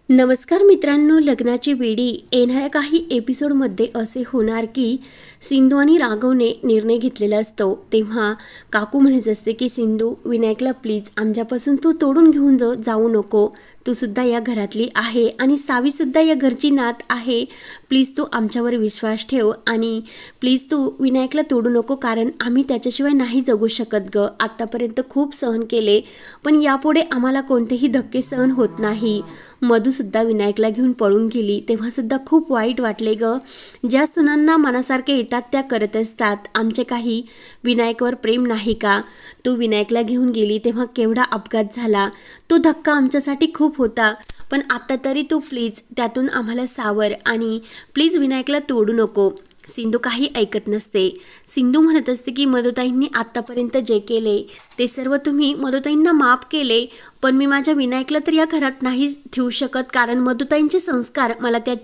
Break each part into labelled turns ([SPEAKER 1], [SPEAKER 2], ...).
[SPEAKER 1] नमस्कार मित्रांनो, लग्नाची बेडी येणाऱ्या काही एपिसोडमध्ये असे होणार की सिंधू आणि राघवने निर्णय घेतलेला असतो। तेव्हा काकू म्हणत असते की सिंधू, विनायकला प्लीज आमच्यापासून तू तोडून घेऊन जाऊ नको, तू सुद्धा या घरातली आहे आणि सावी सुद्धा या घरची नात आहे, प्लीज तू आमच्यावर विश्वास ठेव आणि प्लीज तू विनायकला तोडू नको, कारण आम्ही त्याच्याशिवाय नाही जगू शकत ग। आतापर्यंत खूप सहन केले पण यापुढे आम्हाला कोणतेही धक्के सहन होत नाही। मधू सुद्धा विनायकला घेऊन पळून गेली तेव्हा सुद्धा खूप वाईट वाटले ग। ज्या सुनांना मनासारखे येतात त्या करत असतात, आमचे काही विनायकवर प्रेम नाही का? तू विनायकला घेऊन गेली तेव्हा केवढा अपघात झाला, तो धक्का आमच्यासाठी खूप होता, पण आता तरी तू प्लीज त्यातून आम्हाला सावर आणि प्लीज विनायकला तोडू नको। सिंधू काही ऐकत नसते। सिंधू म्हणत असते की मधुताईंनी आतापर्यंत जे केले ते सर्व तुम्ही मधुताईंना माफ केले, पण मी माझ्या विनायकला तर या घरात नाही ठेवू शकत, कारण मधुताईंचे संस्कार मला त्या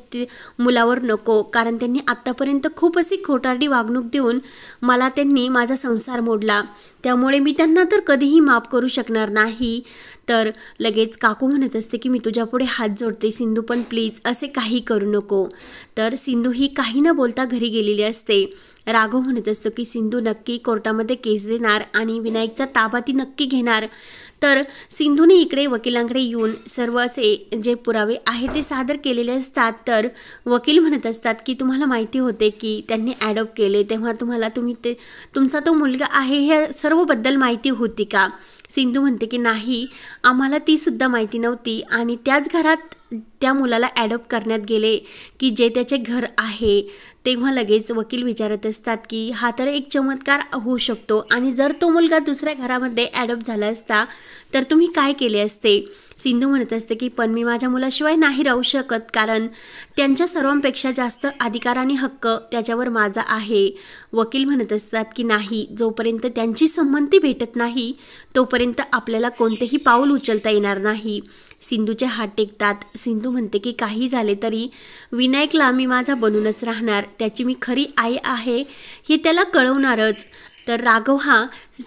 [SPEAKER 1] मुलावर नको, कारण त्यांनी आतापर्यंत खूप अशी खोटारडी वागणूक देऊन मला त्यांनी माझा संसार मोडला, त्यामुळे मी त्यांना तर कधीही माफ करू शकणार नाही। तर लगेच काकू म्हणत असते की मी तुझ्यापुढे हात जोडते सिंधू, पण प्लीज असे काही करू नको। तर सिंधू ही काही न बोलता घरी गेलेली असते। राघव म्हणत असतो की सिंधू नक्की कोर्टामध्ये केस देणार आणि विनायकचा ताबा ती नक्की घेणार। तर सिंधूने इकडे वकिलांकडे येऊन सर्व असे जे पुरावे आहे ते सादर केलेले असतात। तर वकील म्हणत असतात की तुम्हाला माहिती होते की त्यांनी ॲडॉप्ट केले तेव्हा तुमचा तो मुलगा आहे हे सर्वबद्दल माहिती होती का? सिंधू म्हणते की नाही, आम्हाला ती सुद्धा माहिती नव्हती आणि त्याच घरात त्या मुलाला ॲडॉप्ट करण्यात गेले की जे त्याचे घर आहे। तेव्हा लगेच वकील विचारत असतात की हा तर एक चमत्कार होऊ शकतो आणि जर तो मुलगा दुसऱ्या घरामध्ये ॲडॉप्ट झाला असता तर तुम्ही काय केले असते? सिंधू म्हणत असते की पण मी माझ्या मुलाशिवाय नाही राहू शकत, कारण त्यांच्या सर्वांपेक्षा जास्त अधिकार आणि हक्क त्याच्यावर माझा आहे। वकील म्हणत असतात की नाही, जोपर्यंत त्यांची संमती भेटत नाही तोपर्यंत आपल्याला कोणतेही पाऊल उचलता येणार नाही। सिंधूचे हात टेकतात। सिंधू म्हणते की काही झाले तरी विनायकला मी माझा बनूनच राहणार, त्याची मी खरी आई आहे हे त्याला कळवणारच। तर राघव हा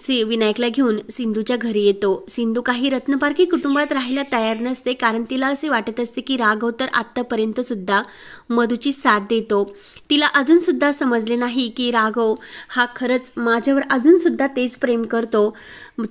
[SPEAKER 1] विनायकला घेऊन सिंधूच्या घरी येतो। सिंधू काही रत्नपारखी कुटुंबात राहायला तयार नसते, कारण तिला असे वाटत असते की राघव तर आत्तापर्यंत सुद्धा मधूची साथ देतो, तिला अजून सुद्धा समजले नाही की राघव हा खरंच माझ्यावर अजून सुद्धा तेच प्रेम करतो।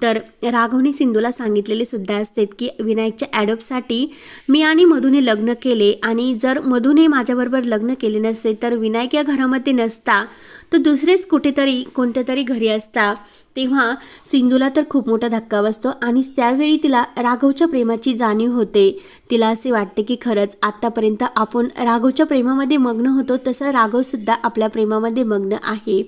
[SPEAKER 1] तर राघवने सिंधूला सांगितलेले सुद्धा असते की विनायकच्या ॲडॉप्टसाठी मी आणि मधूने लग्न केले आणि जर मधूने माझ्याबरोबर लग्न केले नसते तर विनायक या घरामध्ये नसता, तो दुसरेच कुठेतरी कोणत्या तरी घरी असता। तेव्हा सिंधूला तर खूप मोठा धक्का बसतो आणि त्यावेळी तिला राघवच्या प्रेमाची जाणीव होते। तिला असे वाटते की खरंच आत्तापर्यंत आपण राघवच्या प्रेमामध्ये मग्न होतो तसं राघवसुद्धा आपल्या प्रेमामध्ये मग्न आहे।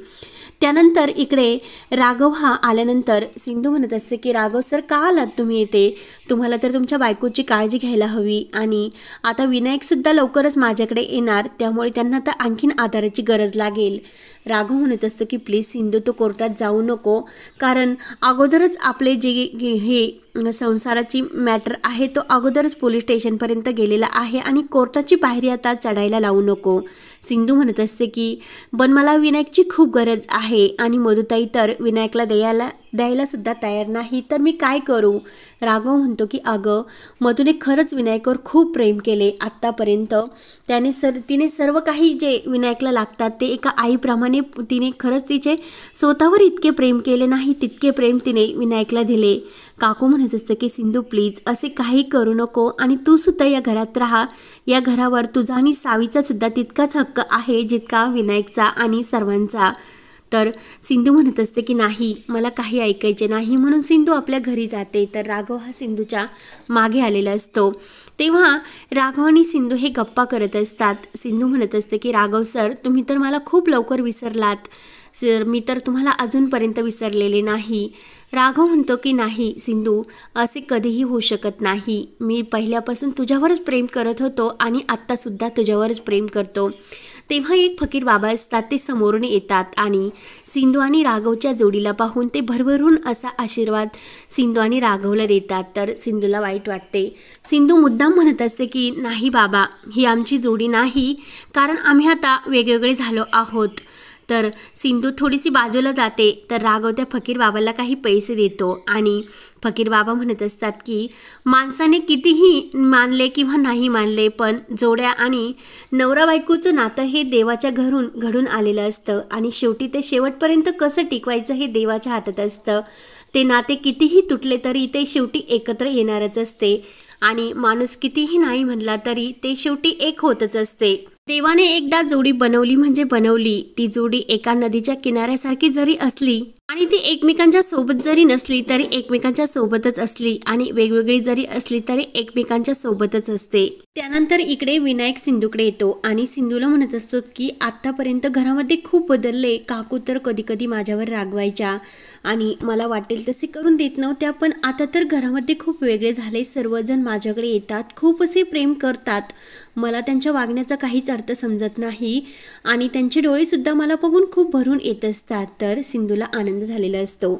[SPEAKER 1] त्यानंतर इकडे राघव हा आल्यानंतर सिंधू म्हणत असते की राघव सर का आलात तुम्ही येते? तुम्हाला तर तुमच्या बायकोची काळजी घ्यायला हवी आणि आता विनायकसुद्धा लवकरच माझ्याकडे येणार, त्यामुळे त्यांना तर आणखीन आधाराची गरज लागेल। राघव म्हणत असतो की प्लीज सिंधू तू कोर्टात जाऊ नको, कारण अगोदरच आपले जे हे संसाराची मॅटर आहे तो अगोदरच पोलीस स्टेशनपर्यंत गेलेला आहे आणि कोर्टाची पायरी आता चढायला लावू नको। सिंधू म्हणत असते की पण मला विनायकची खूप गरज आहे आणि मधुताई तर विनायकला द्यायला सुद्धा तयार नाही, तर मी काय करू? राघव म्हणतो की अगं मधूने खरंच विनायकवर खूप प्रेम केले आत्तापर्यंत, तिने सर्व काही जे विनायकला लागतात ते एका आईप्रमाणे तिने खरंच तिचे स्वतःवर इतके प्रेम केले नाही तितके प्रेम तिने विनायकला दिले। काकू म्हणत असतं की सिंधू प्लीज असे काही करू नको आणि तू सुद्धा या घरात राहा, या घरावर तुझा आणि सावीचा सुद्धा तितकाच हक्क आहे जितका विनायकचा आणि सर्वांचा। तर सिंधू म्हणत असते की नाही, मला काही ऐकायचे नाही, म्हणून सिंधू आपल्या घरी जाते। तर राघव हा सिंधूच्या मागे आलेला असतो। तेव्हा राघव आणि सिंधू हे गप्पा करत असतात। सिंधू म्हणत असते की राघव सर तुम्ही तर मला खूप लवकर विसरलात सर, मी तर तुम्हाला अजूनपर्यंत विसरलेले नाही। राघव म्हणतो की नाही सिंधू, असे कधीही होऊ शकत नाही, मी पहिल्यापासून तुझ्यावरच प्रेम करत होतो आणि आत्तासुद्धा तुझ्यावरच प्रेम करतो। तेव्हा एक फकीर बाबा असतात, ते समोरून येतात आणि सिंधू आणि राघवच्या जोडीला पाहून ते भरभरून असा आशीर्वाद सिंधू आणि राघवला देतात। तर सिंधूला वाईट वाटते। सिंधू मुद्दाम म्हणत असते की नाही बाबा, ही आमची जोडी नाही, कारण आम्ही आता वेगवेगळे झालो आहोत। तर सिंधू थोडीशी बाजूला जाते तर राघव त्या फकीर बाबाला काही पैसे देतो आणि फकीर बाबा म्हणत असतात की माणसाने कितीही मानले किंवा नाही मानले पण जोड्या आणि नवरा बायकोचं नातं हे देवाच्या घरून घडून आलेलं असतं आणि शेवटी ते शेवटपर्यंत कसं टिकवायचं हे देवाच्या हातात असतं. ते नाते कितीही तुटले तरी ते शेवटी एकत्र येणारच असते आणि माणूस कितीही नाही म्हणला तरी ते शेवटी एक होतच असते. देवाने एकदा जोडी बनवली म्हणजे बनवली. ती जोडी एका नदीच्या किनाऱ्यासारखी जरी असली आणि ती एकमेकांच्या सोबत जरी नसली तरी एकमेकांच्या सोबतच असली आणि वेगवेगळी जरी असली तरी एकमेकांच्या सोबतच असते. त्यानंतर इकडे विनायक सिंधूकडे येतो आणि सिंधूला म्हणत असतो की आत्तापर्यंत घरामध्ये खूप बदलले. काकू तर कधी कधी माझ्यावर रागवायच्या आणि मला वाटेल तसे करून देत नव्हत्या, पण आता तर घरामध्ये खूप वेगळे झाले. सर्वजण माझ्याकडे येतात, खूप असे प्रेम करतात. मला त्यांच्या वागण्याचा काहीच अर्थ समजत नाही आणि त्यांचे डोळेसुद्धा मला बघून खूप भरून येत असतात. तर सिंधूला आनंद झालेला असतो.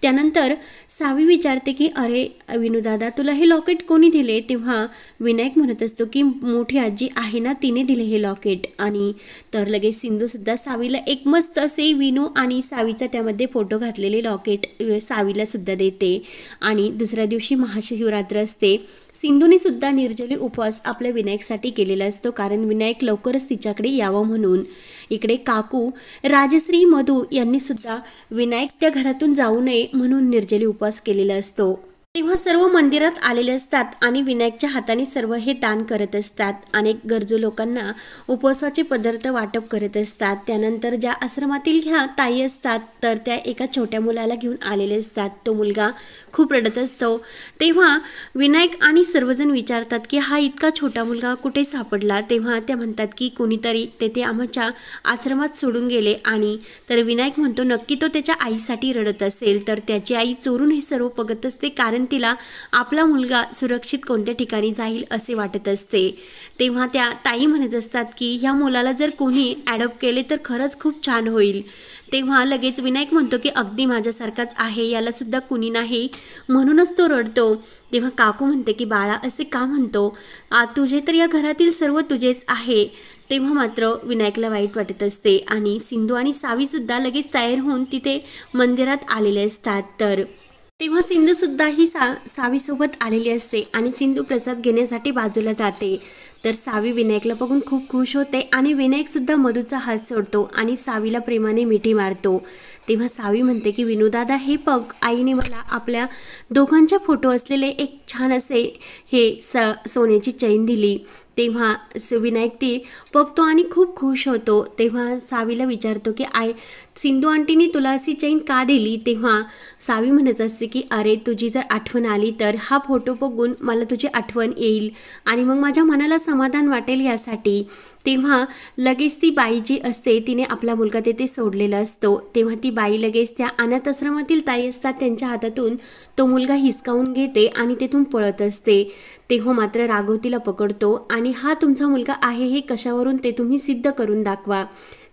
[SPEAKER 1] त्यानंतर सावी विचारते की अरे विनूदादा, तुला हे लॉकेट कोणी दिले? तेव्हा विनायक म्हणत असतो की मोठी आजी आहे ना, तिने दिले हे लॉकेट. आणि तर लगेच सिंधूसुद्धा सावीला एक मस्त असे विनू आणि सावीचा त्यामध्ये फोटो घातलेले लॉकेट सावीला सुद्धा देते. आणि दुसऱ्या दिवशी महाशिवरात्र असते. सिंधूने सुद्धा निर्जली उपवास आपल्या विनायकसाठी केलेला असतो, कारण विनायक लवकरच तिच्याकडे यावं म्हणून. इकडे काकू राजश्री मधू यांनी सुद्धा विनायक त्या घरातून जाऊ नये म्हणून निर्जली उपवास केलेला असतो. तेव्हा सर्व मंदिरात आलेले असतात आणि विनायकच्या हाताने सर्व हे दान करत असतात. अनेक गरजू लोकांना उपवासाचे पदार्थ वाटप करत असतात. त्यानंतर ज्या आश्रमातील ह्या ताई असतात तर त्या एका छोट्या मुलाला घेऊन आलेले असतात. तो मुलगा खूप रडत असतो. तेव्हा विनायक आणि सर्वजण विचारतात की हा इतका छोटा मुलगा कुठे सापडला? तेव्हा त्या म्हणतात की कोणीतरी तेथे आमच्या आश्रमात सोडून गेले. आणि तर विनायक म्हणतो नक्की तो त्याच्या आईसाठी रडत असेल. तर त्याची आई चोरून हे सर्व बघत असते, कारण तिला आपला मुलगा सुरक्षित कोणत्या ठिकाणी जाईल असे वाटत असते. तेव्हा त्या ताई म्हणत असतात की ह्या मुलाला जर कोणी ॲडॉप्ट केले तर खरंच खूप छान होईल. तेव्हा लगेच विनायक म्हणतो की अगदी माझ्यासारखाच आहे, याला सुद्धा कुणी नाही म्हणूनच तो रडतो. तेव्हा काकू म्हणते की बाळा असे का म्हणतो? तुझे तर या घरातील सर्व तुझेच आहे. तेव्हा मात्र विनायकला वाईट वाटत असते आणि सिंधू आणि सावीसुद्धा लगेच तयार होऊन तिथे मंदिरात आलेले असतात. तर तेव्हा सिंधूसुद्धा ही सावीसोबत आलेली असते आणि सिंधू प्रसाद घेण्यासाठी बाजूला जाते. तर सावी विनायकला बघून खूप खुश होते आणि विनायकसुद्धा मधूचा हात सोडतो आणि सावीला प्रेमाने मिठी मारतो. तेव्हा सावी म्हणते की विनूदादा हे बघ, आईने मला आपल्या दोघांच्या फोटो असलेले एक छान असे हे सोन्याची चैन दिली. तेव्हा विनायक ती बघतो आणि खूप खुश होतो. तेव्हा सावीला विचारतो की सिंधू आंटीने तुला अशी चैन का दिली? तेव्हा सावी म्हणत असते की अरे तुझी जर आठवण आली तर हा फोटो बघून मला तुझी आठवण येईल आणि मग माझ्या मनाला समाधान वाटेल यासाठी. तेव्हा लगेच ती बाई जी असते तिने आपला मुलगा तेथे सोडलेला असतो. तेव्हा ती बाई लगेच त्या अनाथ आश्रमातील ताई असतात त्यांच्या हातातून तो मुलगा हिसकावून घेते आणि तेथून पळत असते. तेव्हा मात्र राघव तिला पकडतो आणि हा तुमचा मुलगा आहे हे कशावरून ते तुम्ही सिद्ध करून दाखवा.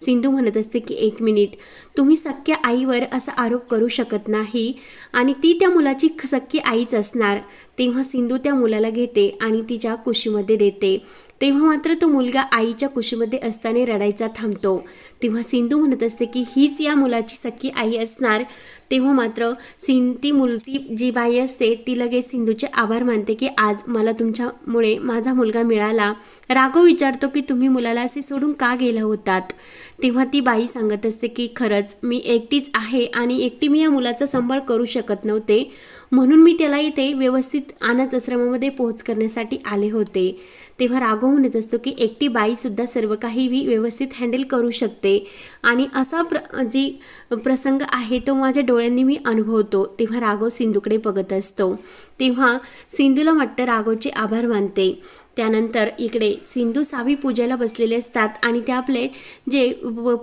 [SPEAKER 1] सिंधू म्हणत असते की एक मिनिट, तुम्ही सख्या आईवर असा आरोप करू शकत नाही आणि ती त्या मुलाची सख्खी आईच असणार. तेव्हा सिंधू त्या मुलाला घेते आणि तिच्या कुशीमध्ये देते. तेव्हा मात्र तो मुलगा आईच्या कुशीमध्ये असताना रडायचा थांबतो. तेव्हा सिंधू म्हणत असते की हीच या मुलाची सख्खी आई असणार. तेव्हा मात्र ती जी बाई असते ती लगेच सिंधूचे आभार मानते की आज मला तुमच्यामुळे माझा मुलगा मिळाला. राघव विचारतो की तुम्ही मुलाला असे सोडून का गेला होतात? तेव्हा ती बाई सांगत असते की खरंच मी एकटीच आहे आणि एकटी मी या मुलाचा सांभाळ करू शकत नव्हते, म्हणून मी त्याला इथे व्यवस्थित अनाथ आश्रमामध्ये पोहोच करण्यासाठी आले होते. तेव्हा राघव म्हणत असतो की एकटी बाईसुद्धा सर्व काही व्यवस्थित हँडल करू शकते आणि असा जी प्रसंग आहे तो माझ्या डोळ्यांनी मी अनुभवतो. तेव्हा राघव सिंधूकडे बघत असतो. तेव्हा सिंधूला वाटतं राघवचे आभार मानते. त्यानंतर इकडे सिंधू सावी पूजेला बसलेले असतात आणि ते आपले जे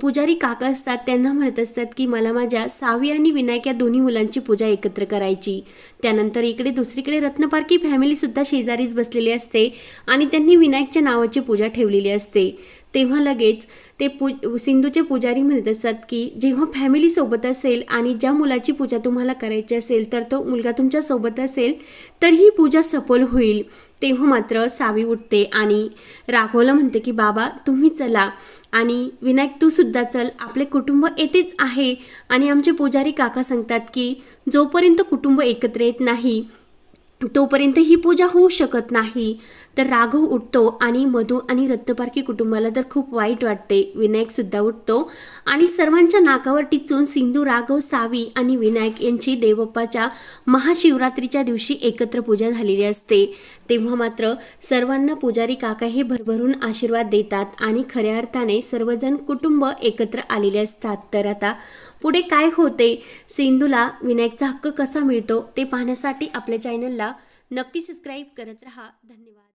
[SPEAKER 1] पुजारी काका असतात त्यांना म्हणत असतात की मला माझ्या सावी आणि विनायक या दोन्ही मुलांची पूजा एकत्र करायची. त्यानंतर इकडे दुसरीकडे रत्नपारखी फॅमिलीसुद्धा शेजारीच बसलेली असते आणि त्यांनी विनायकच्या नावाची पूजा ठेवलेली असते. तेव्हा लगेच ते सिंधूचे पुजारी म्हणत असतात की जेव्हा फॅमिली सोबत असेल आणि ज्या मुलाची पूजा तुम्हाला करायची असेल तर तो मुलगा तुमच्या सोबत असेल तर ही पूजा सफल होईल. तेव्हा मात्र सावी उठते आणि राघवला म्हणते की बाबा तुम्ही चला आणि विनायक तू सुद्धा चल, आपले कुटुंब येतेच आहे. आणि आमचे पुजारी काका सांगतात की जोपर्यंत कुटुंब एकत्र येत नाही तोपर्यंत ही पूजा होऊ शकत नाही. तर राघव उठतो आणि मधू आणि रत्नपारखी कुटुंबाला तर खूप वाईट वाटते. विनायक सुद्धा उठतो आणि सर्वांच्या नाकावर टिचून सिंधू, राघव, सावी आणि विनायक यांची देवबाप्पाच्या महाशिवरात्रीच्या दिवशी एकत्र पूजा झालेली असते. तेव्हा मात्र सर्वांना पुजारी काका हे भरभरून आशीर्वाद देतात आणि खऱ्या अर्थाने सर्वजण कुटुंब एकत्र आलेले असतात. तर आता पुढे काय होते, सिंधूला विनायकचा हक्क कसा मिळतो ते पाहण्यासाठी आपल्या चॅनलला नक्की सबस्क्राईब करत रहा. धन्यवाद.